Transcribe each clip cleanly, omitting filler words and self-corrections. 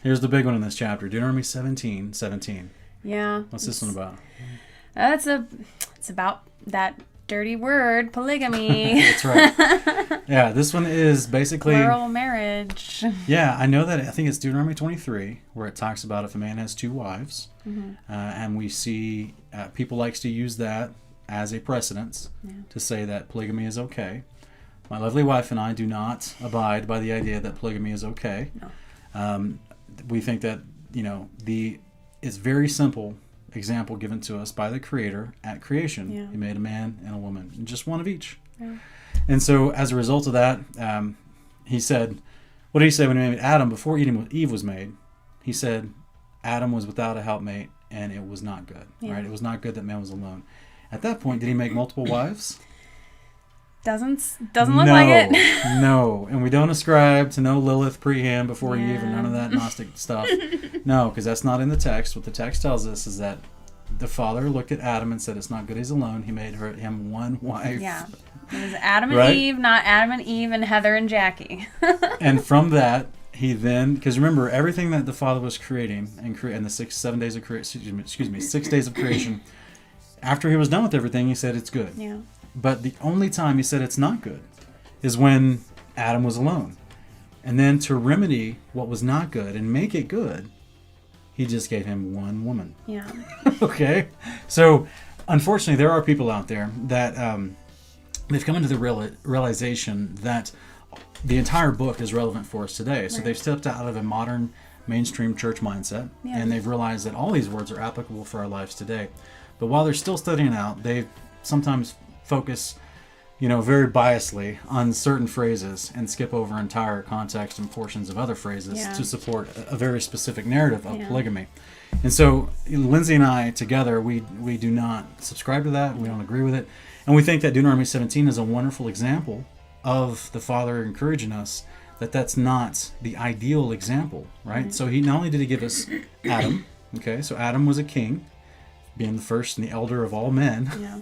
Here's the big one in this chapter. Deuteronomy 17:17. Yeah. What's this one about? It's about that dirty word, polygamy. That's right. Yeah, this one is basically Plural marriage. Yeah, I know that. I think it's Deuteronomy 23 where it talks about if a man has two wives, and we see people likes to use that as a precedence to say that polygamy is okay. My lovely wife and I do not abide by the idea that polygamy is okay. No. We think that it's very simple example given to us by the Creator at creation. Yeah. He made a man and a woman, and just one of each. Yeah. And so as a result of that, he said, what did he say when he made Adam before Eve was made? He said, Adam was without a helpmate, and it was not good. Yeah. Right? It was not good that man was alone. At that point, did he make multiple wives? Doesn't look like it. No. And we don't ascribe to no Lilith pre-Ham before Yeah. Eve and none of that Gnostic stuff. No, because that's not in the text. What the text tells us is that the Father looked at Adam and said, it's not good he's alone. He made him one wife. Yeah. It was Adam and Right? Eve, not Adam and Eve and Heather and Jackie. And from that, he then, because remember, everything that the Father was creating in the 6 days of creation, after he was done with everything, he said it's good. Yeah. But the only time he said it's not good is when Adam was alone. And then to remedy what was not good and make it good, he just gave him one woman. Yeah. Okay? So, unfortunately, there are people out there that they've come into the realization that the entire book is relevant for us today. So they've stepped out of a modern mainstream church mindset, and they've realized that all these words are applicable for our lives today. But while they're still studying out, they sometimes focus, very biasly on certain phrases and skip over entire context and portions of other phrases to support a very specific narrative of polygamy. And so Lindsay and I together, we do not subscribe to that. We don't agree with it. And we think that Deuteronomy 17 is a wonderful example of the Father encouraging us that that's not the ideal example, right? So he not only did he give us Adam, okay, so Adam was a king, being the first and the elder of all men. Yeah.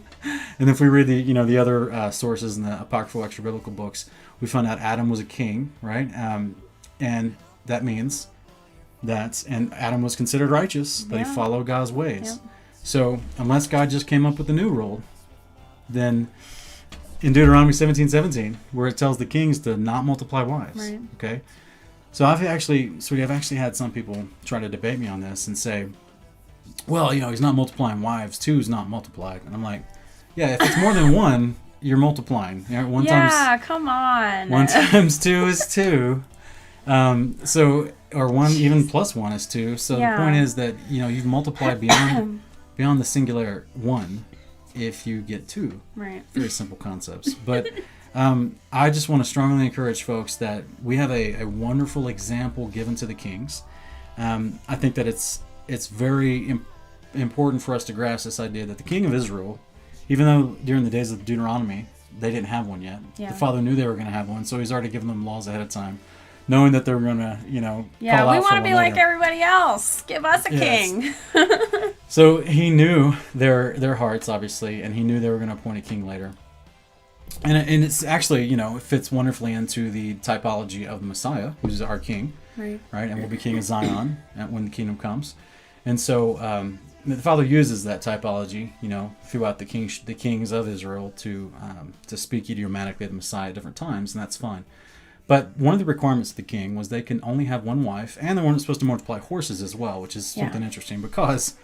And if we read the other sources in the apocryphal extra biblical books, we find out Adam was a king, right? And that means and Adam was considered righteous, that he followed God's ways. Yeah. So unless God just came up with a new rule, then in Deuteronomy 17:17, where it tells the kings to not multiply wives, Right. okay? So I've actually had some people try to debate me on this and say, well, he's not multiplying wives. 2 is not multiplied. And I'm like, yeah, if it's more than one, you're multiplying. Come on. 1 times 2 is 2. Or 1 even plus 1 is 2. So the point is that, you've multiplied beyond the singular 1 if you get 2. Right. Very simple concepts. But I just want to strongly encourage folks that we have a wonderful example given to the kings. I think that it's very important for us to grasp this idea that the king of Israel, even though during the days of Deuteronomy they didn't have one yet, the Father knew they were going to have one, so he's already given them laws ahead of time, knowing that they were going to, yeah, call we out want for to be one like another. everybody else. Give us a king. So he knew their hearts, obviously, and he knew they were going to appoint a king later. And it's actually, it fits wonderfully into the typology of Messiah, who's our king, Right. and will be king of Zion when the kingdom comes. And so the Father uses that typology, throughout the kings of Israel to speak idiomatically of the Messiah at different times, and that's fine. But one of the requirements of the king was they can only have one wife, and they weren't supposed to multiply horses as well, which is something interesting because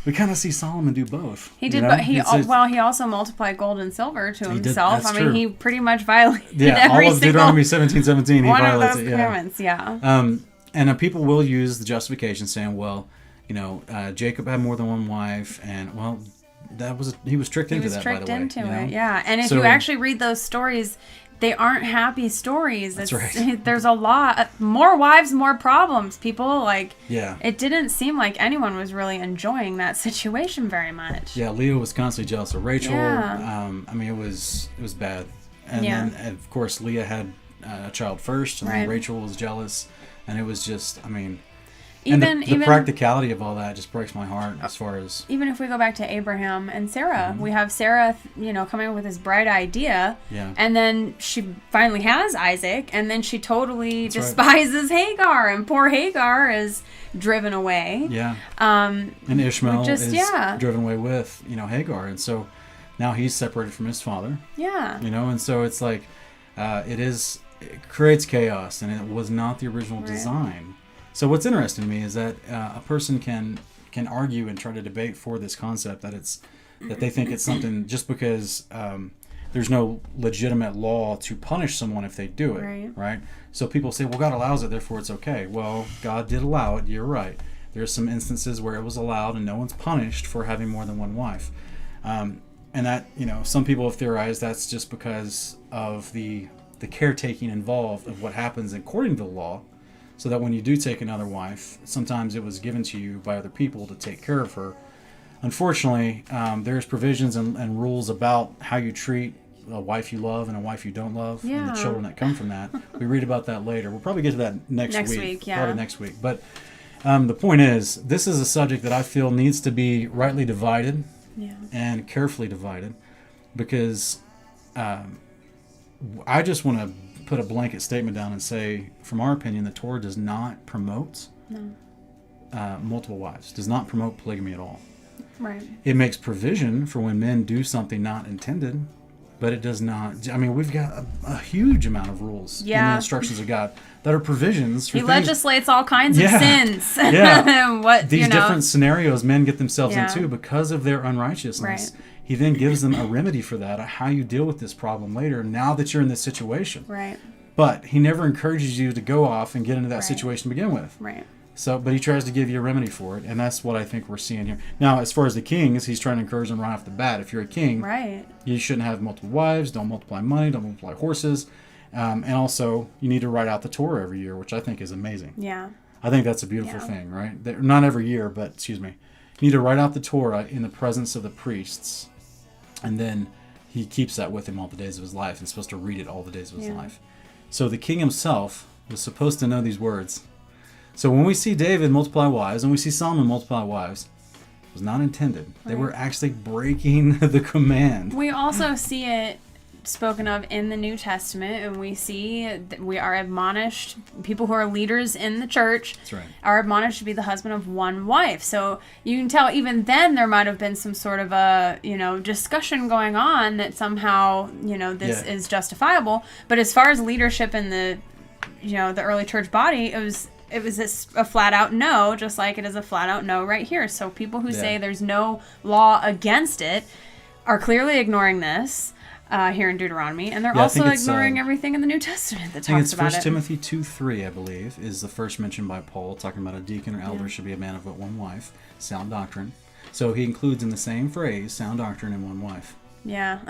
we kind of see Solomon do both. He did, but he also multiplied gold and silver to himself. That's I mean, true. he pretty much violated all of Deuteronomy 17:17. He one of violates those it. commandments. Yeah. And people will use the justification saying, well, Jacob had more than one wife, and he was tricked into that. By the way, tricked into it. Yeah, and if you actually read those stories, they aren't happy stories. That's right. There's a lot more wives, more problems. People Yeah. It didn't seem like anyone was really enjoying that situation very much. Yeah, Leah was constantly jealous of Rachel. Yeah. It was bad. And then of course Leah had a child first, and then Rachel was jealous, and it was just Even the practicality of all that just breaks my heart as far as... Even if we go back to Abraham and Sarah, we have Sarah, coming up with this bright idea, and then she finally has Isaac, and then she totally despises Hagar, and poor Hagar is driven away. Yeah. And Ishmael is driven away with, Hagar, and so now he's separated from his father. Yeah. And so it's like, it creates chaos, and it was not the original design. So what's interesting to me is that a person can argue and try to debate for this concept that they think it's something just because there's no legitimate law to punish someone if they do it, right? So people say, well, God allows it, therefore it's okay. Well, God did allow it. You're right. There's some instances where it was allowed, and no one's punished for having more than one wife. And that, some people have theorized that's just because of the caretaking involved of what happens according to the law, so that when you do take another wife, sometimes it was given to you by other people to take care of her. Unfortunately, there's provisions and rules about how you treat a wife you love and a wife you don't love, and the children that come from that. We read about that later. We'll probably get to that next week. Probably next week. But the point is, this is a subject that I feel needs to be rightly divided and carefully divided, because I just want to put a blanket statement down and say, from our opinion, the Torah does not promote multiple wives, does not promote polygamy at all. Right. It makes provision for when men do something not intended, but it does not. I mean, we've got a huge amount of rules in the instructions of God that are provisions for He legislates all kinds of sins. These different scenarios men get themselves into because of their unrighteousness. Right. He then gives them a remedy for that, how you deal with this problem later, now that you're in this situation. Right. But he never encourages you to go off and get into that situation to begin with. Right. So, but he tries to give you a remedy for it, and that's what I think we're seeing here. Now, as far as the kings, he's trying to encourage them right off the bat. If you're a king, you shouldn't have multiple wives, don't multiply money, don't multiply horses, and also you need to write out the Torah every year, which I think is amazing. Yeah. I think that's a beautiful thing, right? Not every year, but, excuse me. You need to write out the Torah in the presence of the priests, and then he keeps that with him all the days of his life, and is supposed to read it all the days of his life. So the king himself was supposed to know these words. So when we see David multiply wives, and we see Solomon multiply wives, it was not intended. They were actually breaking the command. We also see it spoken of in the New Testament, and we see that we are admonished, people who are leaders in the church are admonished to be the husband of one wife. So you can tell even then there might have been some sort of a discussion going on that somehow this is justifiable. But as far as leadership in the the early church body, it was a flat out no, just like it is a flat out no right here. So people who say there's no law against it are clearly ignoring this here in Deuteronomy, and they're also ignoring everything in the New Testament that talks about it. I think it's 1 Timothy 2:3, I believe, is the first mention by Paul, talking about a deacon or elder should be a man of but one wife, sound doctrine. So he includes in the same phrase sound doctrine and one wife. Yeah.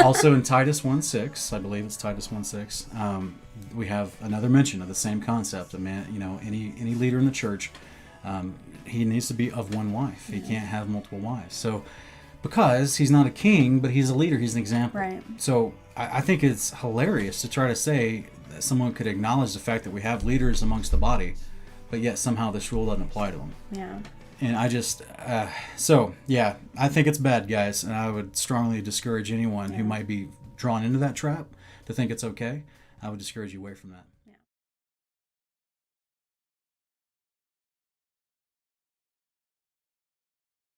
Also in Titus 1:6, I believe it's Titus 1:6, we have another mention of the same concept. A man, any leader in the church, he needs to be of one wife. He can't have multiple wives. So, because he's not a king, but he's a leader, he's an example. Right. So I think it's hilarious to try to say that someone could acknowledge the fact that we have leaders amongst the body, but yet somehow this rule doesn't apply to them. Yeah. And I just, I think it's bad, guys, and I would strongly discourage anyone who might be drawn into that trap to think it's okay. I would discourage you away from that.